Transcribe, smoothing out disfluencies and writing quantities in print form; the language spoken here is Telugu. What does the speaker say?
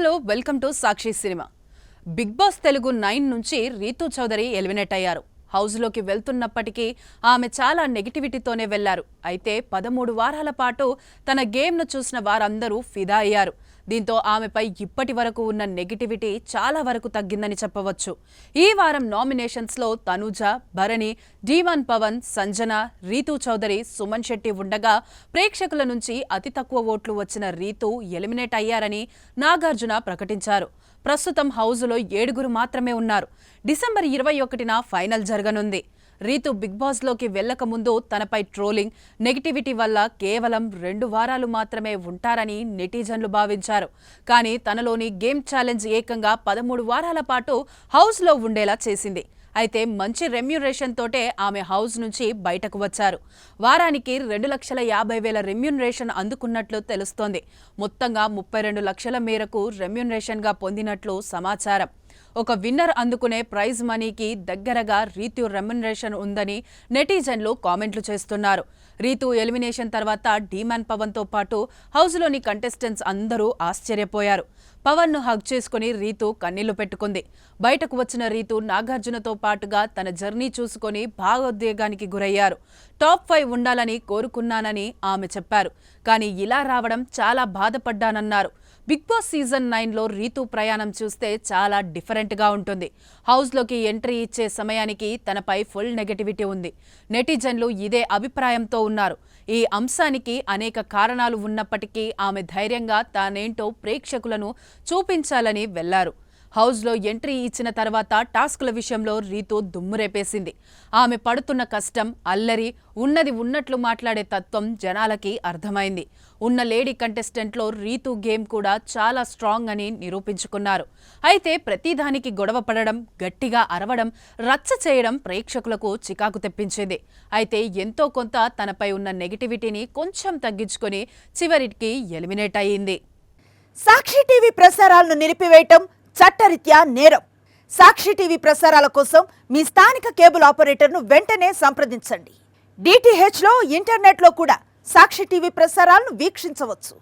Hello welcome to Sakshi cinema. Bigg Boss Telugu 9 నుంచి రీతూ చౌదరి ఎలిమినేట్ అయ్యారు. హౌస్లోకి వెళ్తున్నప్పటికీ ఆమె చాలా నెగిటివిటీతోనే వెళ్లారు. అయితే 13 వారాల పాటు తన గేమ్ను చూసిన వారందరూ ఫిదా అయ్యారు. దీంతో ఆమెపై ఇప్పటి వరకు ఉన్న నెగిటివిటీ చాలా వరకు తగ్గిందని చెప్పవచ్చు. ఈ వారం నామినేషన్స్లో తనూజ, భరణి, డీవాన్ పవన్, సంజన, రీతూ చౌదరి, సుమన్ శెట్టి ఉండగా ప్రేక్షకుల నుంచి అతి తక్కువ ఓట్లు వచ్చిన రీతూ ఎలిమినేట్ అయ్యారని నాగార్జున ప్రకటించారు. ప్రస్తుతం హౌజులో 7 మాత్రమే ఉన్నారు. డిసెంబర్ 21న ఫైనల్ జరగనుంది. రీతూ బిగ్ బాస్లోకి వెళ్లక ముందు తనపై ట్రోలింగ్, నెగిటివిటీ వల్ల కేవలం 2 వారాలు మాత్రమే ఉంటారని నెటిజన్లు భావించారు. కానీ తనలోని గేమ్ ఛాలెంజ్ ఏకంగా 13 వారాల పాటు హౌస్లో ఉండేలా చేసింది. అయితే మంచి రెమ్యూనరేషన్ తోటే ఆమె హౌస్ నుంచి బయటకు వచ్చారు. వారానికి 2,50,000 రెమ్యూనరేషన్ అందుకున్నట్లు తెలుస్తోంది. మొత్తంగా 32 లక్షల మేరకు రెమ్యూనరేషన్గా పొందినట్లు సమాచారం. ఒక విన్నర్ అందుకునే ప్రైజ్ మనీకి దగ్గరగా రీతూ రెమ్యూనరేషన్ ఉందని నెటిజన్లు కామెంట్లు చేస్తున్నారు. రీతూ ఎలిమినేషన్ తర్వాత డీమాన్ పవన్తో పాటు హౌస్లోని కంటెస్టెంట్స్ అందరూ ఆశ్చర్యపోయారు. పవన్ను హగ్ చేసుకుని రీతూ కన్నీళ్లు పెట్టుకుంది. బయటకు వచ్చిన రీతూ నాగార్జునతో పాటుగా తన జర్నీ చూసుకొని భావోద్వేగానికి గురయ్యారు. టాప్ 5 ఉండాలని కోరుకున్నానని ఆమె చెప్పారు. కానీ ఇలా రావడం చాలా బాధపడ్డానన్నారు. బిగ్ బాస్ సీజన్ 9లో రీతూ ప్రయాణం చూస్తే చాలా డిఫరెంట్గా ఉంటుంది. హౌస్లోకి ఎంట్రీ ఇచ్చే సమయానికి తనపై ఫుల్ నెగటివిటీ ఉంది. నెటిజన్లు ఇదే అభిప్రాయంతో ఉన్నారు. ఈ అంశానికి అనేక కారణాలు ఉన్నప్పటికీ ఆమె ధైర్యంగా తానేంటో ప్రేక్షకులను చూపించాలని వెళ్లారు. హౌస్లో ఎంట్రీ ఇచ్చిన తర్వాత టాస్కుల విషయంలో రీతూ దుమ్మురేపేసింది. ఆమె పడుతున్న కష్టం, అల్లరి, ఉన్నది ఉన్నట్లు మాట్లాడే తత్వం జనాలకి అర్థమైంది. ఉన్న లేడీ కంటెస్టెంట్లో రీతూ గేమ్ కూడా చాలా స్ట్రాంగ్ అని నిరూపించుకున్నారు. అయితే ప్రతిదానికి గొడవ పడడం, గట్టిగా అరవడం, రచ్చ చేయడం ప్రేక్షకులకు చికాకు తెప్పించింది. అయితే ఎంతో కొంత తనపై ఉన్న నెగిటివిటీని కొంచెం తగ్గించుకొని చివరికి ఎలిమినేట్ అయ్యింది. సాక్షి టీవీ ప్రసారాలను నిలిపివేయటం చట్టరీత్యా నేరం. సాక్షి టీవీ ప్రసారాల కోసం మీ స్థానిక కేబుల్ ఆపరేటర్ను వెంటనే సంప్రదించండి. DTHలో, ఇంటర్నెట్లో కూడా సాక్షి టీవీ ప్రసారాలను వీక్షించవచ్చు.